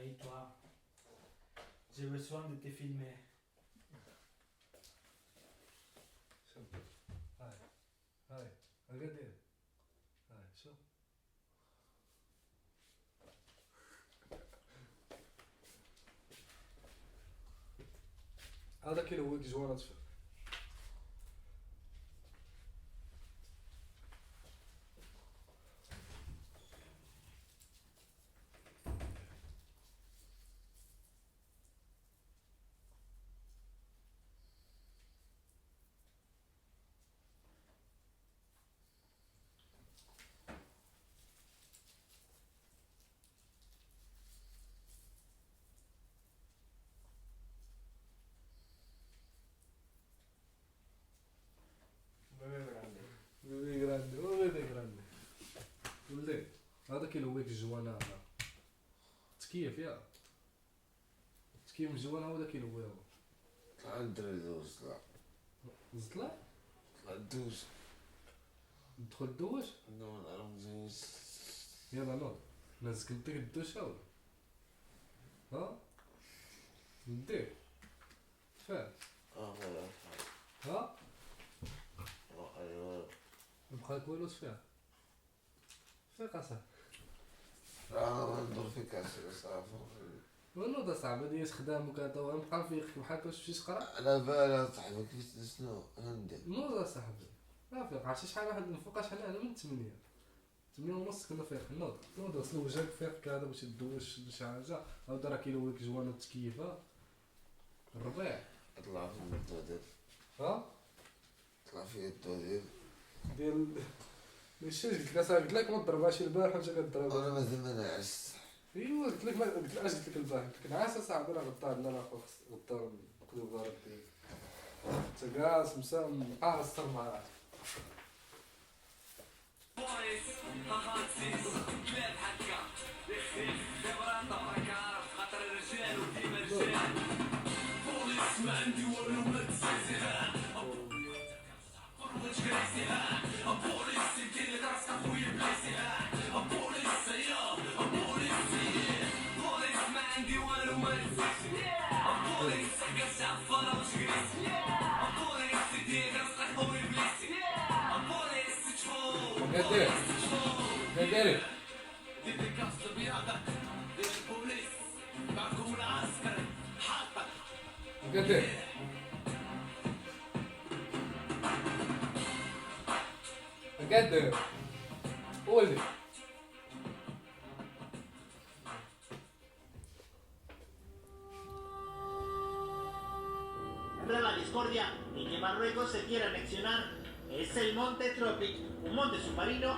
Et toi, j'ai besoin de te filmer. شوف هاي هكذا هاي شوف هذا كيلو ويك جوانا تفهم بيبي جراندي بيبي جراندي ولدي هذا كيلو ويك جوانا هذا تكيف يا تكيف جوانا هذا كيلو ويك طلع ندري دوز زطلع طلع دوز ندخل دوش نو نعرف زين يلا نوض نازك نديك الدوش هاولا ها ندير فاهم ها ايوا نبقى كويلو فيها فيق اصاحبي ندور فيك صافي ونوض اصاحبي هادي خدامك هذا ونبقى فيك بحال واش مشيت تقرا على بالي صاحبي كيف شنو انا ندير نوض اصاحبي صافي عرفتي شحال واحد مفوقاش حنا من 8 ونص كنا فيق نوض غسل وجهك فيق هذا باش تدوش شي حاجه هادا راه كيلو ولك جوانا تكييفه الربيع طلع في الدودير ها طلع فيه الدودير ديال ماشي قلت لك اصاحبي قلت لك ما تضربهاش البارح وانت كضرب انا مازال ما نعس ايوا قلت لك ما قلت لك قلت لك البارح قلت لك نعاس اصاحبي راه غدار لا راه غدار نقدروا غير ديال انت كاع سمسا مقاصر معاه قدير قدير قدير قدير ولدي La discordia y que Marruecos se quiere anexionar es el monte Tropic, un monte submarino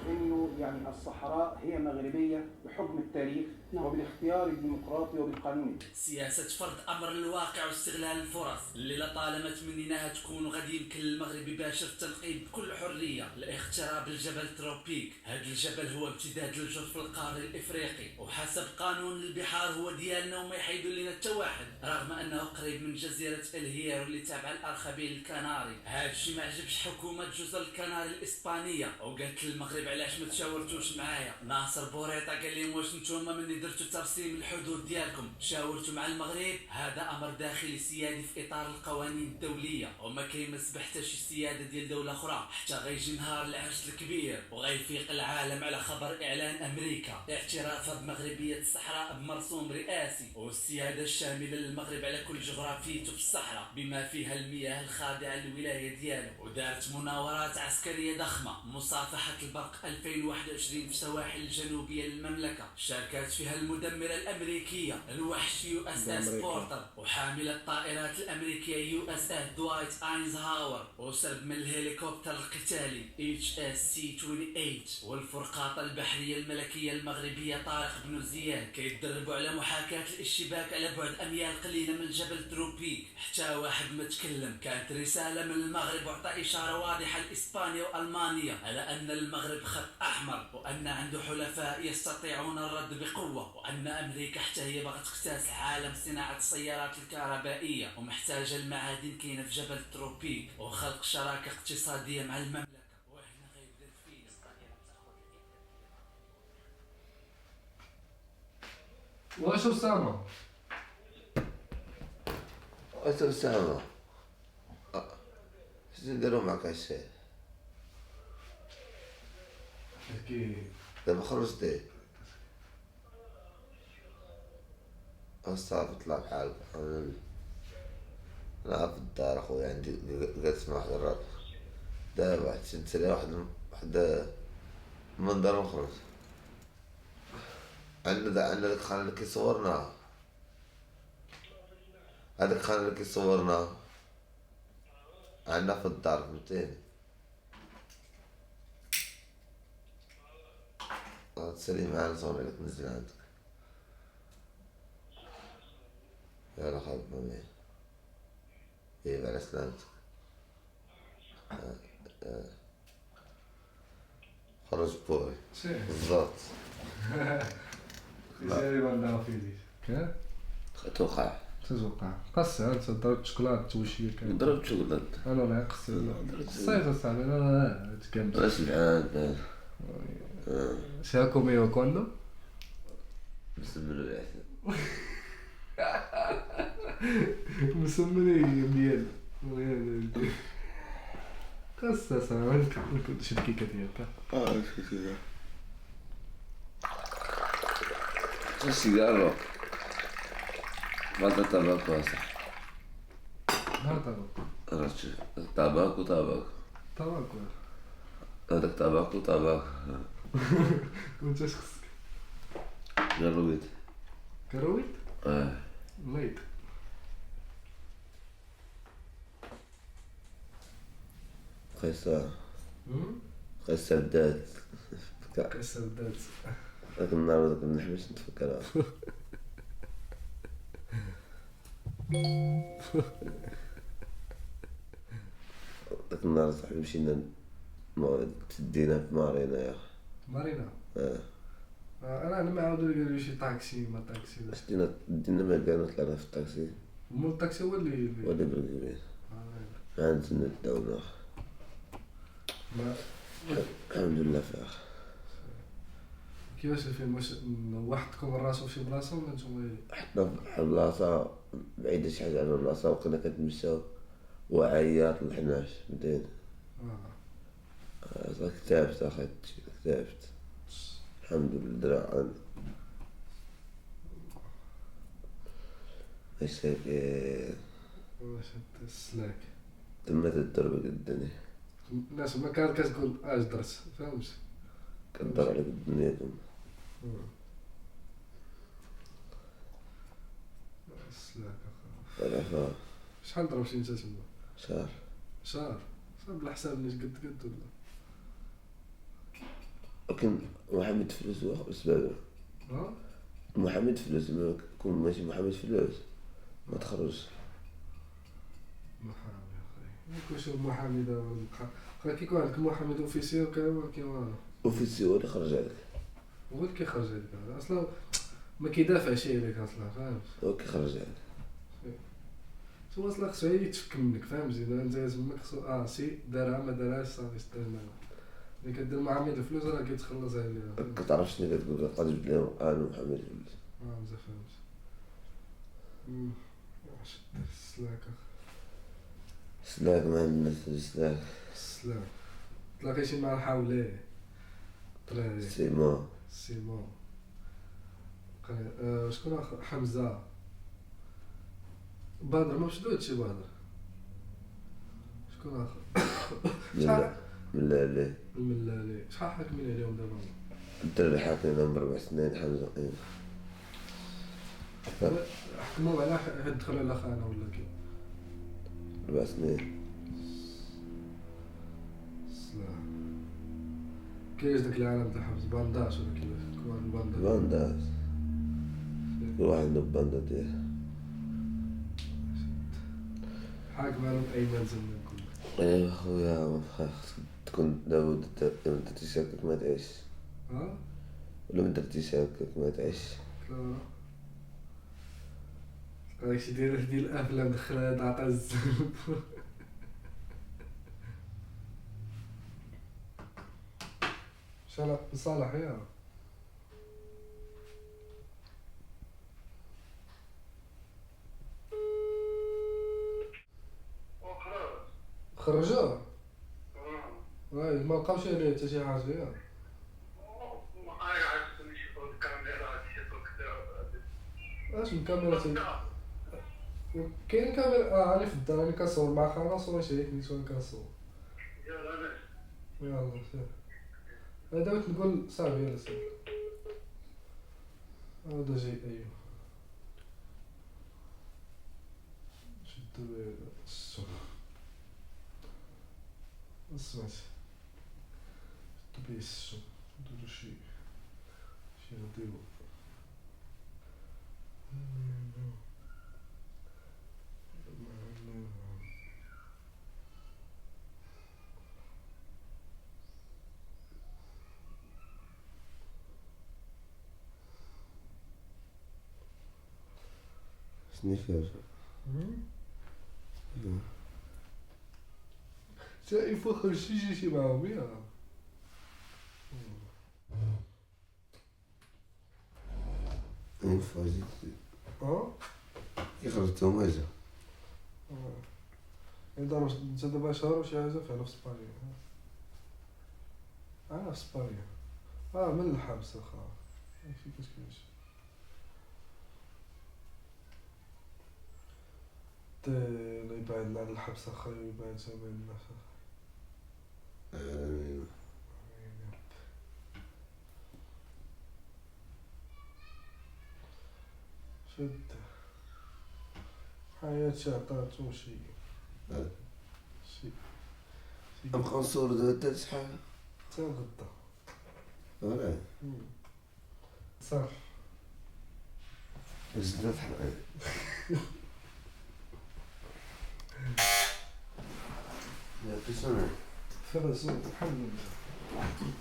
انه يعني الصحراء هي مغربيه بحكم التاريخ وبالاختيار الديمقراطي وبالقانون. سياسة فرض أمر الواقع واستغلال الفرص اللي لطالما تمنيناها تكون غادي يمكن للمغرب يباشر التنقيب بكل حرية لاقتراب الجبل تروبيك. هذا الجبل هو امتداد للجرف القاري الإفريقي وحسب قانون البحار هو ديالنا وما يحيدوا لنا حتى واحد رغم أنه قريب من جزيرة الهيرو اللي تابعة الأرخبيل الكناري. هذا الشيء ما عجبش حكومة جزر الكناري الإسبانية وقالت للمغرب علاش ما تشاورتوش معايا. ناصر بوريطة قال لهم واش نتوما من درتوا ترسيم الحدود ديالكم شاورتوا مع المغرب؟ هذا امر داخلي سيادي في اطار القوانين الدوليه وما كيمس حتى شي سياده ديال دوله اخرى حتى غيجي نهار العرس الكبير وغيفيق العالم على خبر اعلان امريكا اعترافها بمغربيه الصحراء بمرسوم رئاسي والسياده الشامله للمغرب على كل جغرافيته في الصحراء بما فيها المياه الخاضعه للولايه ديالو. ودارت مناورات عسكريه ضخمه مصافحه البرق 2021 في السواحل الجنوبيه للمملكه شاركت فيها المدمرة الأمريكية الوحش يو اس اس بورتر وحاملة الطائرات الأمريكية يو اس اس دوايت اينزهاور وسرب من الهليكوبتر القتالي اتش اس سي 28 والفرقاطة البحرية الملكية المغربية طارق بن زياد كيتدربوا على محاكاة الاشتباك على بعد أميال قليلة من جبل تروبيك. حتى واحد ما تكلم. كانت رسالة من المغرب وعطى إشارة واضحة لإسبانيا وألمانيا على أن المغرب خط أحمر وأن عنده حلفاء يستطيعون الرد بقوة وأن أمريكا حتى هي باغا تكتسح عالم صناعة السيارات الكهربائية ومحتاجة المعادن كاينة في جبل تروبيك وخلق شراكة اقتصادية مع المملكة. وهنا غيبدا الفيلم. واش أسامة؟ أسامة شنو نديرو معاك هالشي؟ كي دابا خرجتي صافي طلع بحالك أنا في الدار أخويا عندي جالس مع واحد الراجل دابا واحد شد لي واحد المنظر ونخرج عندنا داك الخان اللي كيصورنا هذاك الخان اللي كيصورنا عندنا في الدار فهمتيني تسالي معانا نصور لك نزل عندك يلا خايب مامي إيه على سلامتك خرج بوري شي بالضبط زيري بندها فيدي كا توقع تتوقع قصي انت ضربت شوكولات توشيه كان ضربت شغل انا لا قصي قصيت اصاحبي انا تكمل بس العاد شاكو ميو كوندو بس منو الأحسن مسمني ميال قصة صراحة كنت شد كيكة ديالك شو كذا السيجارة ماذا تباكو صح هذا تباكو طبعا هذاك تباكو كنت اش خصك جربت كرويت ميت خيسة بدات كسر دات ذاك النهار ذاك نحبس نتفكرها ذاك النهار صاحبي مشينا تدينا في مارينا يا أخي مارينا انا ما عاود قال لي شي طاكسي ما طاكسي دينا ما كانوا طلعنا في الطاكسي مو الطاكسي هو اللي ولا برقبين ما عندنا الدولة ما الحمد لله في أخي كيفاش الفيلم واش وحدكم راسو في شي بلاصه ولا نتوما حطنا في واحد البلاصة بعيدة شي حاجة على البلاصة وكنا كنتمشاو وعياط الحناش بدينا كتابت أخي كتابت الحمد لله دراعان ايش هيك واش السلاك تمت الدرب الدنيا الناس ما كان كتقول اش درت فهمت كدر عليك الدنيا السلاك اخا شحال ضربتي انت تما شهر شهر صاب الحساب نيش قد ولا لكن محمد فلوس بسبب محمد فلوس ما كون ماشي محمد فلوس ما تخرج محامي اخي كلشي محامي دابا بقى كيكون عندك محامي اوفيسير كاين اوفيسيو اللي خرج عليك هو اللي كيخرج عليك اصلا ما كيدافعش عليك اصلا فهمت هو كيخرج عليك هو اصلا خصو يتفك منك فهمتي انت تماك خصو سي دارها ما دارهاش صافي استنى ملي كدير مع عميد الفلوس راه كيتخلص عليها كتعرف شنو كتقول قد جبت لهم انا محمد فلوس مزيان فهمت واش السلاك سلاك ما عندنا سلاك السلاك تلاقيتي مع الحاولي طلع سيما سيمون شكون اخر حمزه بدر ما مشدود شي بدر شكون اخر شحال من لا الملالي شحال حاكمين عليهم دابا الدراري حاكمين لهم 4 سنين حمزة حكموا على يدخلوا على خانه ولا كي 4 سنين كاينش داك العالم تاع حبس بانداش ولا كيفاش كون بانداس كل واحد عنده باندا ديالو حاكم عليهم ايمن زمان كله ايوا خويا خاصك تكون لابد ما درتيش هكاك ما تعيش ولا ما درتيش هكاك ما تعيش داكشي ديال الافلام دخلها تعطى الزرب صالح يا خرجوه واي ما لقاوش عليه حتى شي حاجه ياك اش من كاميرا كاين كاميرا انا في الدار انا كنصور مع خانا صور شريك نيت وانا كنصور يلا سير هذا بغيت نقول صافي يلا سير هذا جاي ايوا شدو به السم سمعت شدو به السم نديرو شي غديرو سنيفر تا يفخر شي معاهم يا انفازي ها يخرجتهم اجا دابا انت دابا شهر وشي حاجه فعلا في اسبانيا في اسبانيا من الحبس واخا ماشي كيفاش لا يبعدنا عن الحبس اخا يبعد بين الناس شد حياة عطاتو شي نبقاو نصورو دابا حتى شحال حتى غدا ولا صافي زدت حرام يا بيسون فرزو الحمد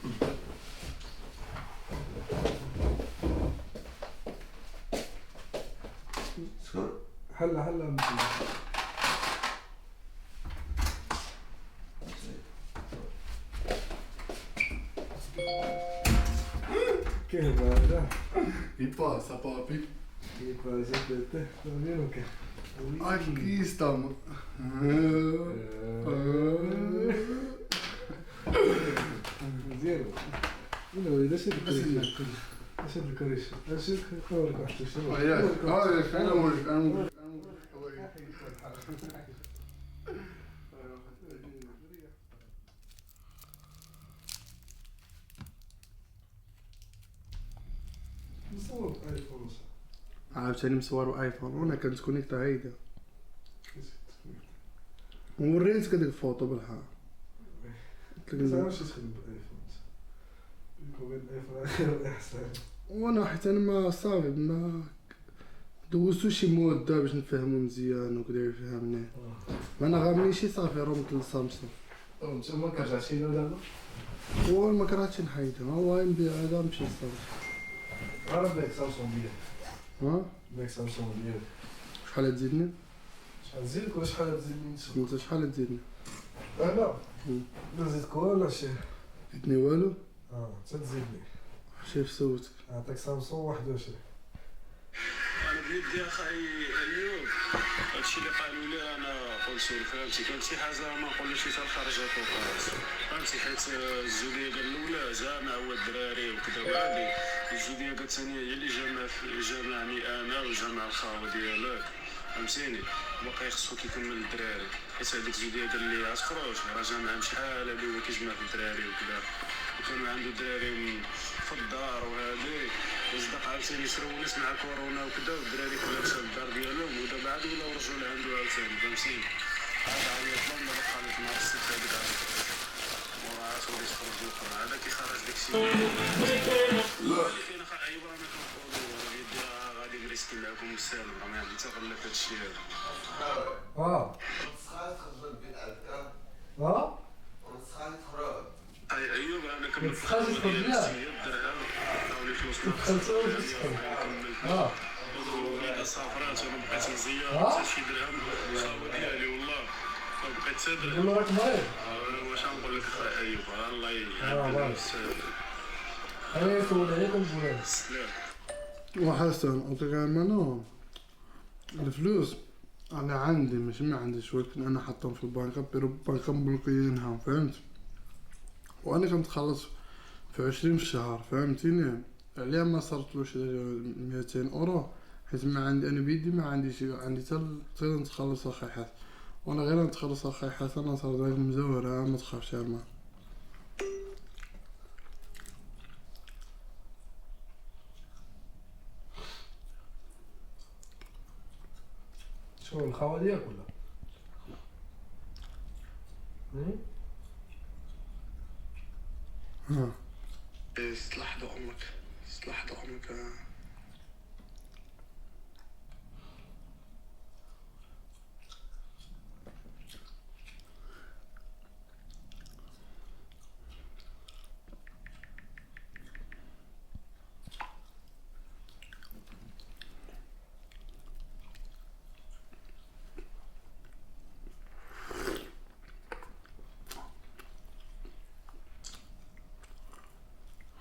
لله شكون هلا مزيان كيف هذا Il passa, papi. كيف زدت مين كيف Aqui estamos. مزيان ولا وليد اش الكريش اش الكريش اش الكريش Olha, olha, amor. نصور ايفون عاوتاني مصور ايفون وانا كنتكونيكتا هايده وريتك هذيك الفوطو بالحق زعما شي تخدم بالايفون يكون الايفون خير احسن وانا حيت انا ما صافي ما دوزتو شي مده باش نفهمو مزيان وكدا يفهمني ما انا غامني شي صافي رمت للسامسونج انت ما كرهتي دابا هو ما كرهتش نحيدها هو نبيع هذا نمشي للسامسونج عرف بيك سامسونج ديالك ها بيك سامسونج ديالك شحال تزيدني شحال نزيدك ولا شحال تزيدني انت انت شحال تزيدني انا ما نزيدك ولا شي زيدني والو انت تزيدني شايف صوتك نعطيك سامسونج 21 انا بيدي اخاي ايوب هادشي اللي قالوا لي انا قلت له فهمتي كانت شي حاجه ما نقولش حتى خرجت وقعت فهمتي حيت الزوديه ديال الاولى جامع هو الدراري وكذا وهادي الزوديه ديال الثانيه هي اللي جامعني انا وجامع الخاوه ديالك فهمتيني باقي خصو كيكمل الدراري حيت هذيك الزوديه قال لي غتخرج راه جامع شحال هادي هو كيجمع في الدراري وكذا وكانوا عنده دراري في الدار وهادي وصدق عاوتاني سرونس مع كورونا وكذا والدراري كلها مشاو للدار ديالهم ودابا عاد ولاو رجعوا لعندو عاوتاني فهمتيني عاد عيط لهم دابا خليت نهار السبت هذيك عاد وراه وليت خرج الاخر هذا كيخرج داكشي اللي كاين اخا عيب رانا كنقولوا راه يدي غادي نريسكي معاكم السالم راه ما عندي حتى غلط هادشي هذا سخات خرج البيت عندك سخات خرج اي ايوب انا كملت تخرج الدرهم عاوني فلوس صافرات انا بقيت نزير حتى شي درهم الخاوه ديالي والله ما بقيت حتى درهم قول له راك مريض واش نقول لك اخويا ايوب الله يعافيك السلام انا يسول عليكم فلان سلام وحسن عطيك المانا الفلوس انا عندي مش ما عنديش، ولكن انا حاطهم في البنكة، بيرو البنكة مبلوكيينها، فهمت؟ وانا كنتخلص في 20 في الشهر، فهمتيني؟ علاه ما صرتلوش 200 اورو، حيت ما عندي انا بيدي ما عنديش، عندي حتى نتخلص اخي حسن، وانا غير نتخلص اخي حسن نصر داك مزورة، ما تخافش يا شو الخوا ديالك ولا؟ ها اصلح له امك، اصلح له امك.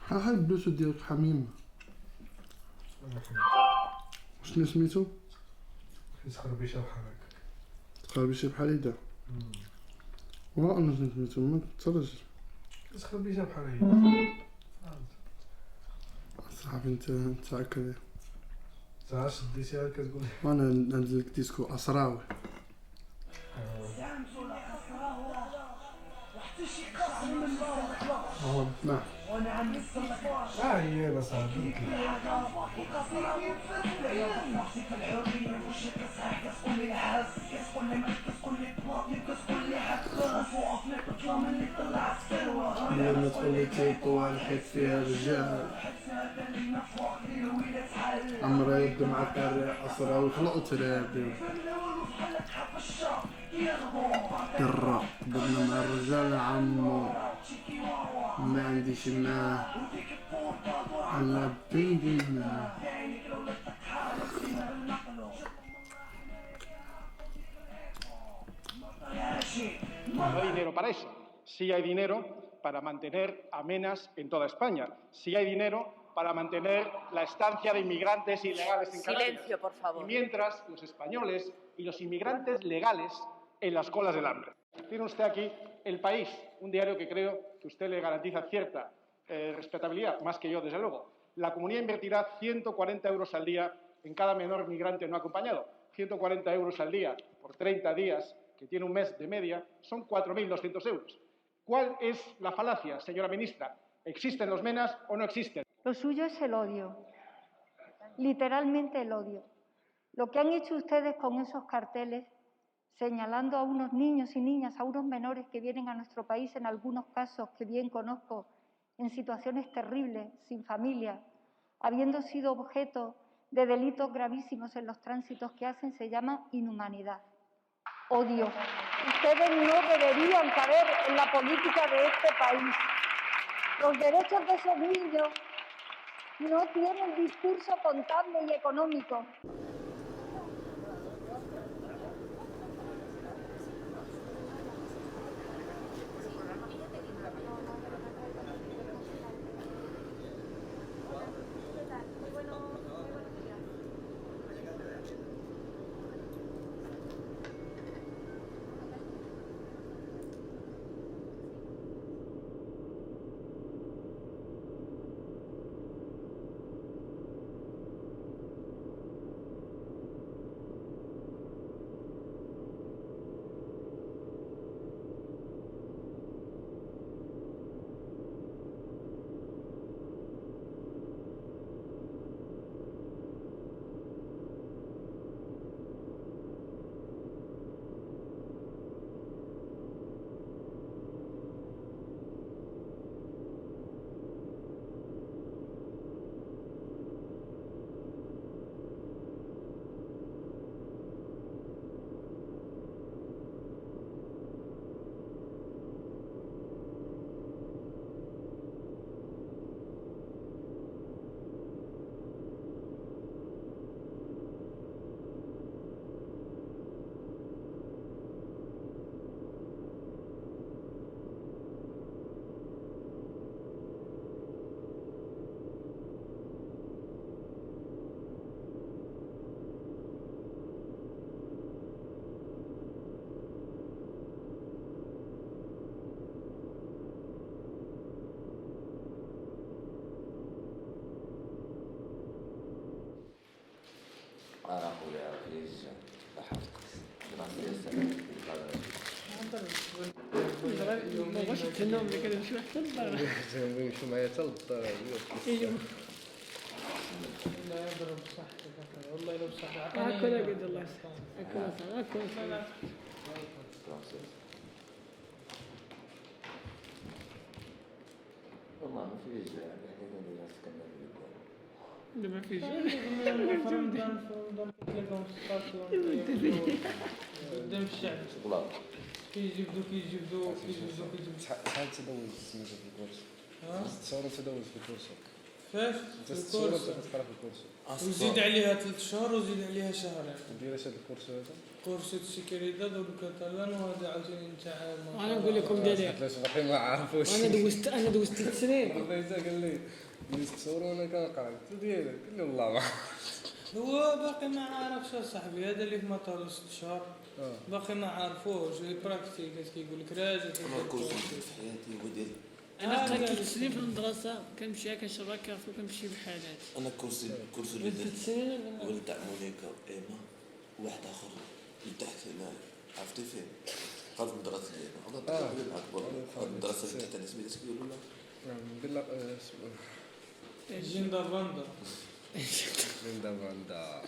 هاي البلوتوث ديالك حميم، شنو سميتو؟ كيس خربيشه بحال هكا. تقربي شي بحال هيدا، انا سميتو ما ترجل. كيس خربيشه بحال هكا. صاحبي انت هكا، ساعه شديتيها كتقول لي وانا ندير لك ديسكو اسراوي. نعم هي انا صاحبي. لما تقولي تيطوى الحيط فيها رجال، عمرها يبدو معك اسراوي خلقوا ترابي درا بدنا مع الرجال عمو، ما عنديش معاه انا بين No hay dinero para eso. Sí hay dinero para mantener amenas en toda España. Sí hay dinero para mantener la estancia de inmigrantes ilegales en Canarias. Silencio, por favor. Y mientras los españoles y los inmigrantes legales en las colas del hambre. Tiene usted aquí El País, un diario que creo que usted le garantiza cierta respetabilidad, más que yo, desde luego. La comunidad invertirá 140 euros al día en cada menor migrante no acompañado. 140 euros al día por 30 días, que tiene un mes de media, son 4.200 euros. ¿Cuál es la falacia, señora ministra? ¿Existen los MENAs o no existen? Lo suyo es el odio, literalmente el odio. Lo que han hecho ustedes con esos carteles, señalando a unos niños y niñas, a unos menores que vienen a nuestro país, en algunos casos que bien conozco, en situaciones terribles, sin familia, habiendo sido objeto de delitos gravísimos en los tránsitos que hacen, se llama inhumanidad, odio. Ustedes no deberían caber en la política de este país. Los derechos de esos niños no tienen discurso contable y económico. ما بغاش يتهناو ملي كنمشيو حتى للدار. يمشيو معايا حتى للدار ايوا لا يضرب بصحتك والله لو بصحتك. هاكا لا قد الله يسلمك. هاكا والله ما فيش يعني حكينا الناس كنا لا ما فيش. قدام الشعب كيجبدو شحال تدوز سميتو في الكورس؟ 6 شهور تدوز في الكورس. فاش؟ انت 6 شهور تقرا في الكورس وزيد عليها 3 شهور وزيد عليها شهرين. دير اش هاد الكورس هذا؟ كورس سيكوريداد والكاتالان وهذا عاوتاني نتاع. انا نقول لكم دالي علاش باقي ما عارفوش. انا دوزت 3 سنين. والله حتى قال لي 6 شهور وانا كنقرا قلت ديالك قال لي والله ما هو باقي ما عارفش اصاحبي هذا اللي في مطار 6 شهور باقي ما عارفوش البراكتيك كيقول لك راجع. انا الكورس في حياتي هو ديال انا قريت 3 سنين في المدرسه كنمشي كنشرب كافي وكنمشي بحالات. انا الكورس اللي درت ولد مونيكا وايما وواحد اخر لتحت هنا عرفتي فين؟ هاد المدرسه اللي هنا هاد المدرسه اللي تحت سميتها كيقولوا لها بالله جيندا فاندا جيندا فاندا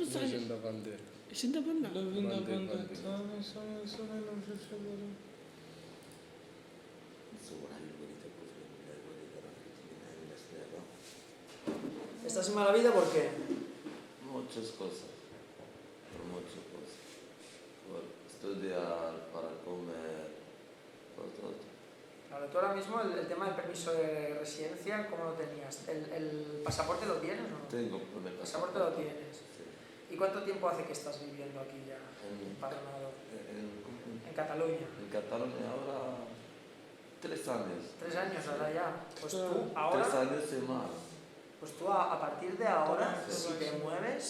بصح جيندا فاندير شنو دابا لا جيندا فاندا سامي لا مش شغل ¿Estás en mala vida por qué? Muchas cosas. Por estudiar, para comer, por todo. Claro, tú ahora mismo el tema del permiso de residencia, ¿cómo lo tenías? ¿El pasaporte lo tienes o no? Tengo el pasaporte lo tienes. Sí. ¿Y cuánto tiempo hace que estás viviendo aquí ya empadronado? En Cataluña. En Cataluña ahora 3 años. 3 años ahora ya. Pues tú ahora... 3 años y más. Pues tú a partir de ahora, si te mueves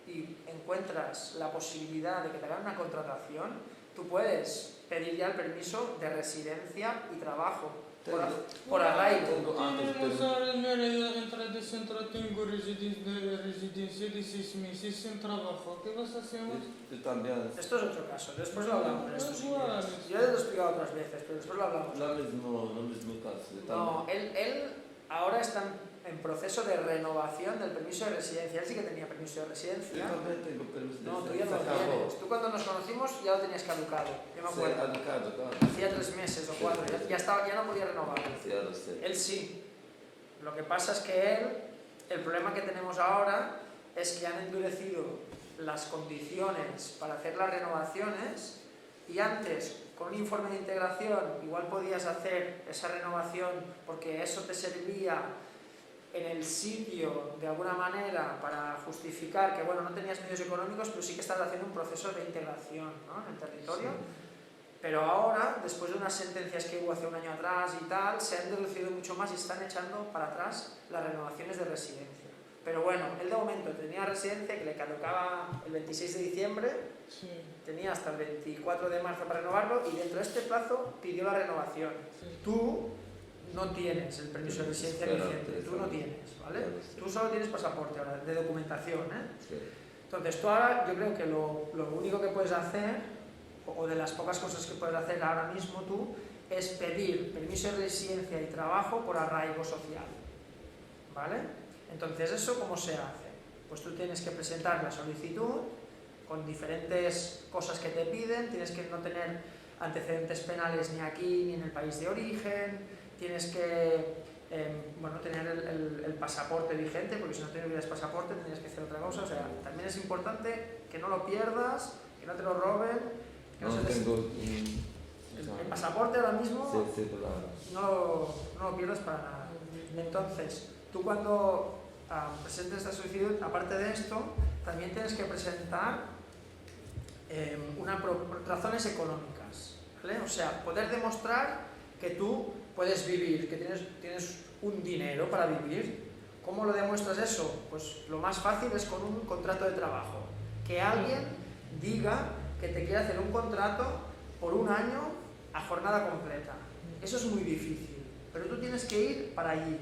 y encuentras la posibilidad de que te hagan una contratación, tú puedes pedir ya el permiso de residencia y trabajo por arraigo. Tengo residencia de 6 meses sin trabajo. ¿Qué vas a hacer? Esto es otro caso, después lo hablamos de esto. Yo ya te lo he explicado otras veces, pero después lo hablamos. Lo mismo caso. No, él ahora está en proceso de renovación del permiso de residencia. Él sí que tenía permiso de residencia. Yo también tengo permiso de residencia. No, tú ya lo tienes. Tú cuando nos conocimos ya lo tenías caducado. Yo me acuerdo. Sí, caducado, claro. Hacía 3 meses o 4, ya no podía renovarlo. Sí, ya lo sé. Él sí. Lo que pasa es que el problema que tenemos ahora es que han endurecido las condiciones para hacer las renovaciones y antes con un informe de integración igual podías hacer esa renovación porque eso te servía en el sitio de alguna manera para justificar que bueno, no tenías medios económicos, pero sí que estabas haciendo un proceso de integración, ¿no?, en el territorio. Sí. Pero ahora, después de unas sentencias que hubo hace un año atrás y tal, se han reducido mucho más y están echando para atrás las renovaciones de residencia. Pero bueno, él de momento tenía residencia que le caducaba el 26 de diciembre, sí. Tenía hasta el 24 de marzo para renovarlo y dentro de este plazo pidió la renovación. Sí. Tú no tienes el permiso de residencia vigente, tú no tienes, ¿vale? Tú solo tienes pasaporte ahora, de documentación, ¿eh? Sí. Entonces tú ahora, yo creo que lo único que puedes hacer, o de las pocas cosas que puedes hacer ahora mismo tú, es pedir permiso de residencia y trabajo por arraigo social, ¿vale? Entonces, ¿eso cómo se hace? Pues tú tienes que presentar la solicitud con diferentes cosas que te piden, tienes que no tener antecedentes penales ni aquí ni en el país de origen, tienes que tener el pasaporte vigente, porque si no tienes pasaporte tendrías que hacer otra cosa. O sea, también es importante que no lo pierdas, que no te lo roben. Que no el pasaporte ahora mismo no lo pierdas para nada. Entonces, tú cuando presentes esta solicitud, aparte de esto, también tienes que presentar razones económicas, ¿vale? O sea, poder demostrar que tú puedes vivir, que tienes un dinero para vivir. ¿Cómo lo demuestras eso? Pues lo más fácil es con un contrato de trabajo. Que alguien diga que te quiere hacer un contrato por 1 año a jornada completa. Eso es muy difícil, pero tú tienes que ir para allí,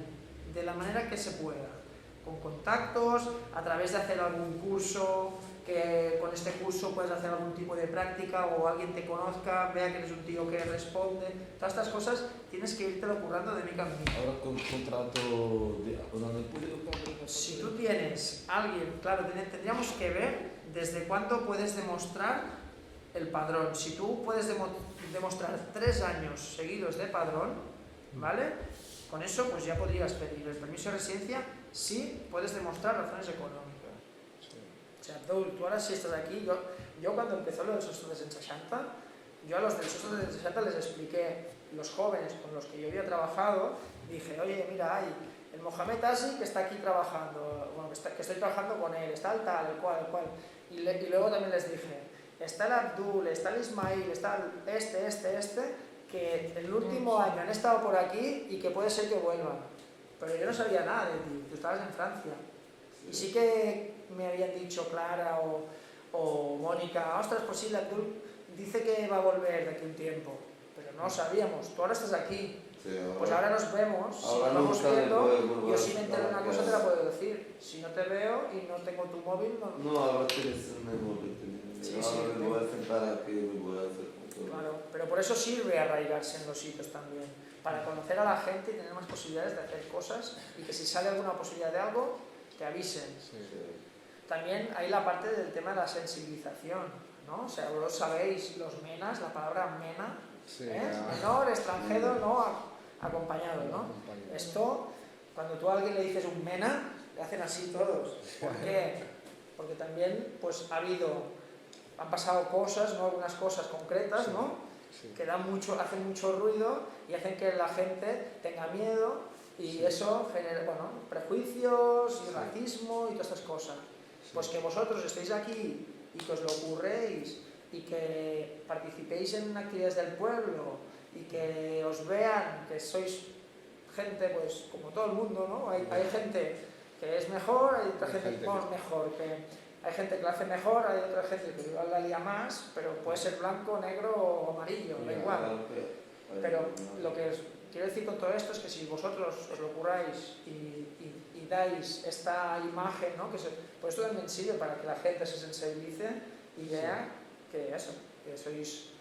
de la manera que se pueda, con contactos, a través de hacer algún curso que con este curso puedes hacer algún tipo de práctica o alguien te conozca, vea que eres un tío que responde. Todas estas cosas tienes que irte currando de mica en mica. Ahora con contrato de Si tú tienes alguien, claro, tendríamos que ver desde cuándo puedes demostrar el padrón. Si tú puedes demostrar 3 años seguidos de padrón, ¿vale? Con eso pues ya podrías pedir el permiso de residencia si puedes demostrar razones económicas. O sea, tú ahora si estás aquí, yo cuando empezó lo del Sostres en 60, yo a los del Sostres en 60 les expliqué, los jóvenes con los que yo había trabajado, dije, oye, mira, hay el Mohamed Asi que está aquí trabajando, bueno, que estoy trabajando con él, está el tal, el cual, y luego también les dije, está el Abdul, está el Ismail, está el este, que el último año han estado por aquí y que puede ser que vuelvan. Pero yo no sabía nada de ti, tú estabas en Francia. Y sí que me habían dicho Clara o Mónica, ostras, pues sí, Abdul dice que va a volver de aquí un tiempo, pero no lo sabíamos, tú ahora estás aquí. Sí, pues ahora nos vemos, si nos vamos viendo, yo si me entero de una cosa te la puedo decir. Si no te veo y no tengo tu móvil, no... No, ahora tienes un móvil. Sí, ahora me voy a sentar aquí y me voy a hacer todo. Claro, pero por eso sirve arraigarse en los sitios también, para conocer a la gente y tener más posibilidades de hacer cosas y que si sale alguna posibilidad de algo, te avisen. Sí. También hay la parte del tema de la sensibilización, ¿no? O sea, vosotros sabéis los menas, la palabra mena, sí, menor, extranjero, no acompañado, ¿no? Esto, cuando tú a alguien le dices un mena, le hacen así todos. ¿Por qué? Porque también pues han pasado cosas, ¿no? Algunas cosas concretas, ¿no? Sí. Que hacen mucho ruido y hacen que la gente tenga miedo y eso genera, bueno, prejuicios y racismo y todas estas cosas. Pues que vosotros estéis aquí y que os lo ocurréis y que participéis en actividades del pueblo y que os vean que sois gente pues como todo el mundo, ¿no? Hay gente que es mejor, hay otra gente que no es mejor, hay gente que lo hace mejor, hay otra gente que igual la lía más, pero puede ser blanco, negro o amarillo, da igual. Pero lo que quiero decir con todo esto es que si vosotros os lo curáis y dais esta imagen, ¿no? Pues esto también sirve para que la gente se sensibilice y vea que sois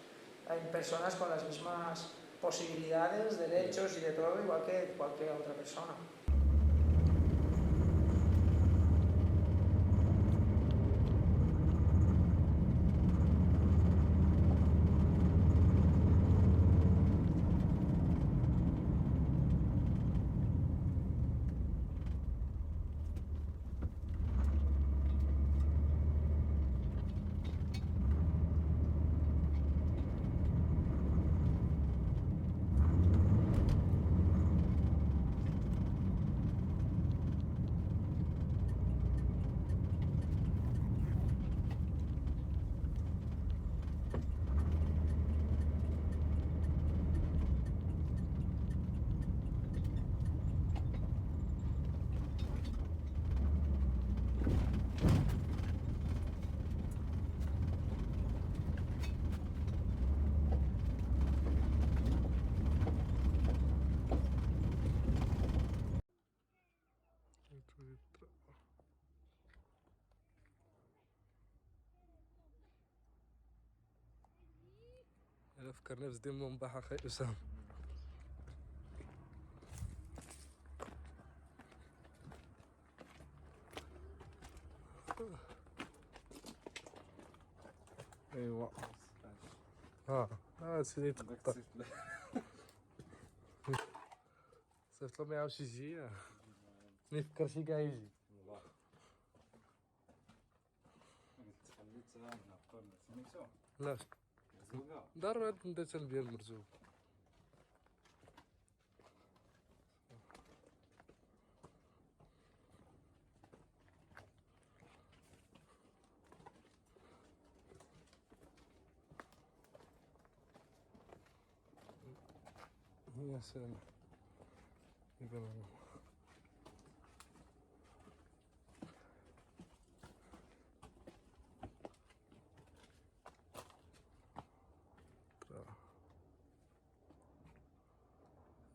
personas con las mismas posibilidades, derechos y de todo, igual que cualquier otra persona. أنا فكرنا بزدي من بحر أخي أسامة. أيوا سيدي تقطع صيفط له ما يعاودش يجي ما يفكرش كاع يجي لا دار هاد الندسة ديال المرزوق يا سلام يبان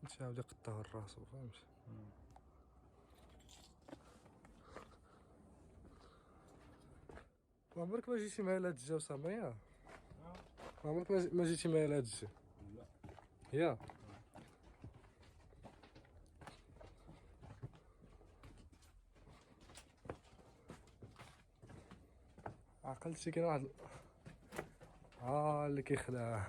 نحاول يقطعوا الراس فهمت عمرك ما جيتي معايا لهاد الجا وسامة يا عمرك ما جيتي معايا لهاد الجا لا يا عقلت شي كاين واحد اللي كيخلع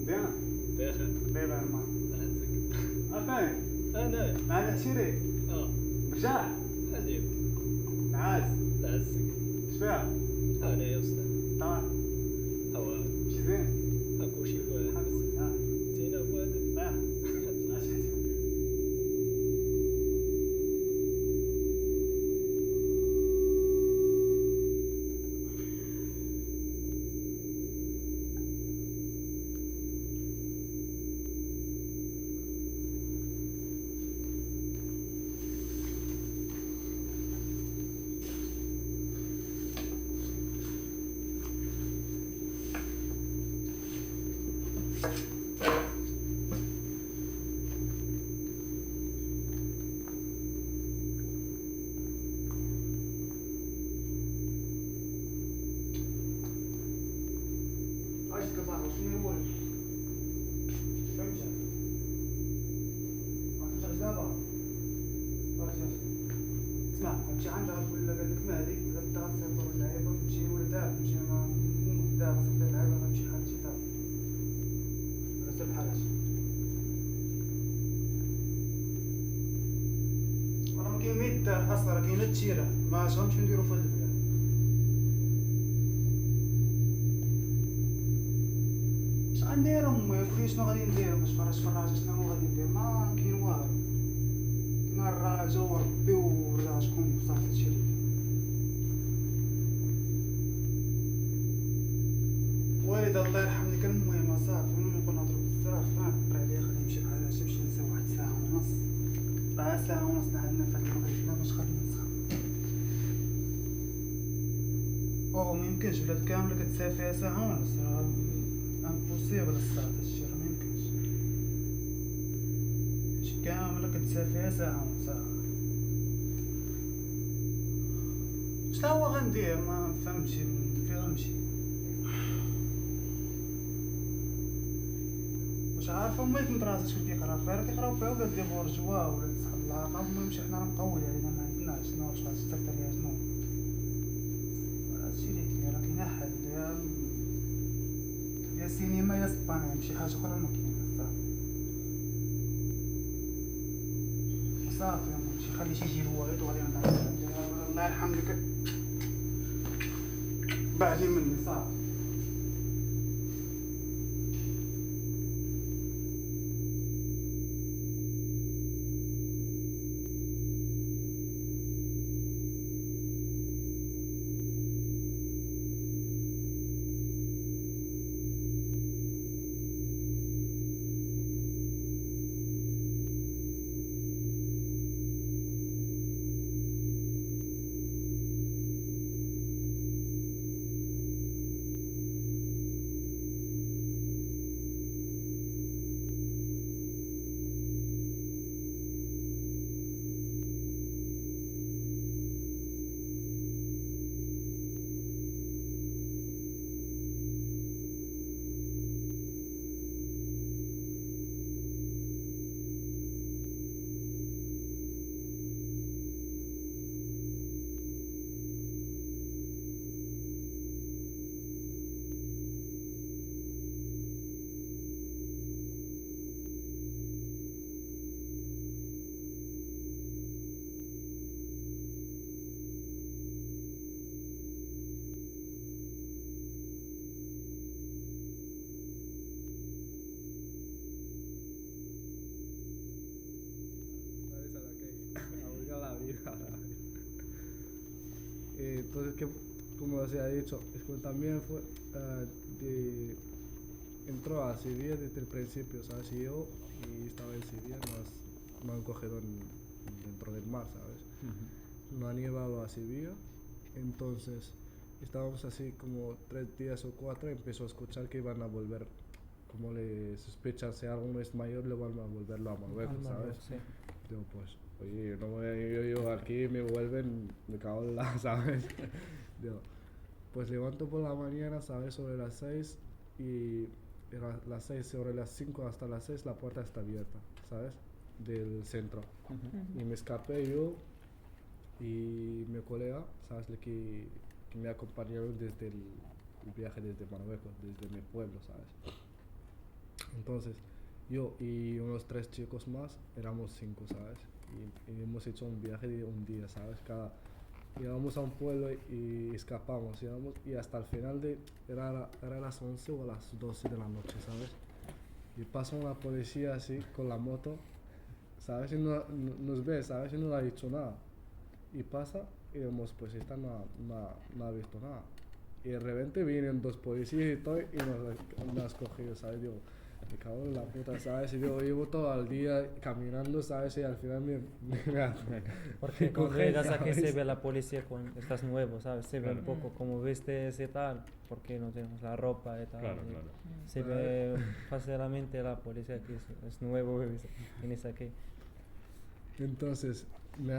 دينا بخير بيبا ما نعزك أفين انا مع العشيري مرجاح عليك نعاس نعزك شفيها انا يا استاذ طبعا هوا شي زين هاكو شي واحد تينا بوادك ايش كبار شنو يقول فهمت انا زابا اسمع امشي عندها تقول لك هذيك مهدي اذا بدها تسافر اللعيبه تمشي ولدها تمشي مع دابا صافي اللعيبه غنمشي لحال شي دار نفس الحاجه راه ما كاين ما يدار اصلا راه كاينه التيره ما شغلش نديرو في هاد البلاد اش غندير امي قولي شنو غادي ندير باش فرج فراجه شنو غادي ندير ما كاين والو كاين الراجا وربي ولا شكون صافي هادشي اللي والد الله يرحمني كان المهم صافي انا نبقى نهضرو بزاف نعبر عليه خليه يمشي بحال هكا باش نسى واحد ساعه ونص راه ساعه ونص عندنا في هاد المغرب لا باش خلينا نسخن او ميمكنش بلاد كامله كتسافر فيها ساعه ونص راه امبوسيبل الصاد هادشي راه ميمكنش شي كامله كتسافر فيها ساعه ونص شنو هو غندير ما فهمتش فين غنمشي واش عارفه امي بنت راسها شكون كيقرا فيها كيقراو فيها ولاد دي بورجوا ولاد صحاب العاقه المهم شي حنا راه مقويه علينا ما عندناش شنو واش غادي تستكتر ليها شنو هادشي اللي كاين راه كاينه حل يا سينما يا سبانيا شي حاجه اخرى ما كاينه صافي صافي شي خلي شي يجي الوالد وغادي نهضر الله يرحم لك بعدي مني صافي Entonces, que, como se ha dicho, es que también fue entró a Sevilla desde el principio, ¿sabes? Y yo estaba en Sevilla, me han cogido dentro del mar, ¿sabes? Me han llevado a Sevilla, entonces estábamos así como 3 días o 4, empezó a escuchar que iban a volver, como le sospechan si alguno es mayor, le van a volverlo a Marruecos, ¿sabes? Sí. Digo, pues, oye, no voy yo aquí, me vuelven, me cago en la, ¿sabes? Digo, pues levanto por la mañana, ¿sabes? Sobre las 6 y las 6, sobre las 5 hasta las 6 la puerta está abierta, ¿sabes? Del centro. Y me escapé yo y mi colega, ¿sabes? Que me acompañaron desde el viaje desde Marruecos, desde mi pueblo, ¿sabes? Entonces, yo y unos 3 chicos más, éramos 5, ¿sabes? Y hemos hecho un viaje de un día, ¿sabes? Llegamos a un pueblo y escapamos, y hasta el final era las 11 o las 12 de la noche, ¿sabes? Y pasa una policía así con la moto, ¿sabes? Y nos ve, ¿sabes? Y no le ha dicho nada. Y pasa y vemos, pues esta no ha visto nada. Y de repente vienen 2 policías y todo y nos has cogido, ¿sabes? Digo, me cago en la puta, ¿sabes? Y digo, llevo todo el día caminando, ¿sabes? Y al final me Porque cuando cogen, llegas aquí ¿sabes? se ve la policía cuando estás nuevo, ¿sabes? Se ve un Claro. poco cómo vestes y tal, porque no tenemos la ropa y tal. Claro, y claro. Se ve fácilmente la policía que es nuevo y vienes aquí. Entonces, me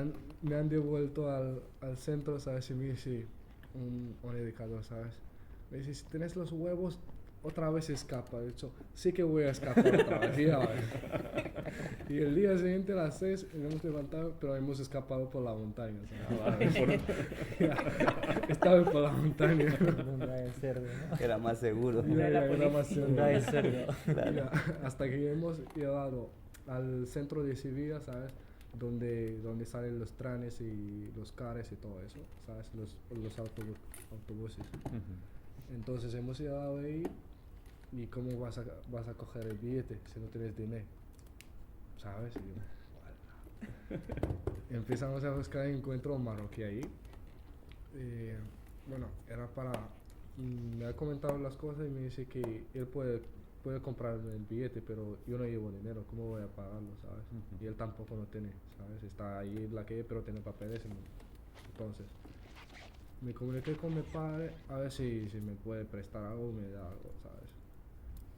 han devuelto al centro, ¿sabes? Y me dice un educador, ¿sabes? Me dice, si tienes los huevos, otra vez escapa. He dicho, sí que voy a escapar otra vez. Ya ves. Y el día siguiente a las 6 nos hemos levantado, pero hemos escapado por la montaña, ¿sabes? Estaba por la montaña. Era más seguro. Era más seguro. Claro. Ya, hasta que hemos llegado al centro de Sevilla, ¿sabes? Donde salen los trenes y los carros y todo eso, ¿sabes? Los autobuses. Entonces hemos llegado ahí y ¿cómo vas a coger el billete si no tienes dinero? ¿Sabes? Y empezamos a buscar y encuentro un marroquí ahí. Bueno, era para... me ha comentado las cosas y me dice que él puede comprarme el billete, pero yo no llevo dinero, ¿cómo voy a pagarlo, sabes? Y él tampoco lo tiene, ¿sabes? Está ahí en la calle, pero tiene papeles. Entonces, me comuniqué con mi padre a ver si me puede prestar algo o me da algo, ¿sabes?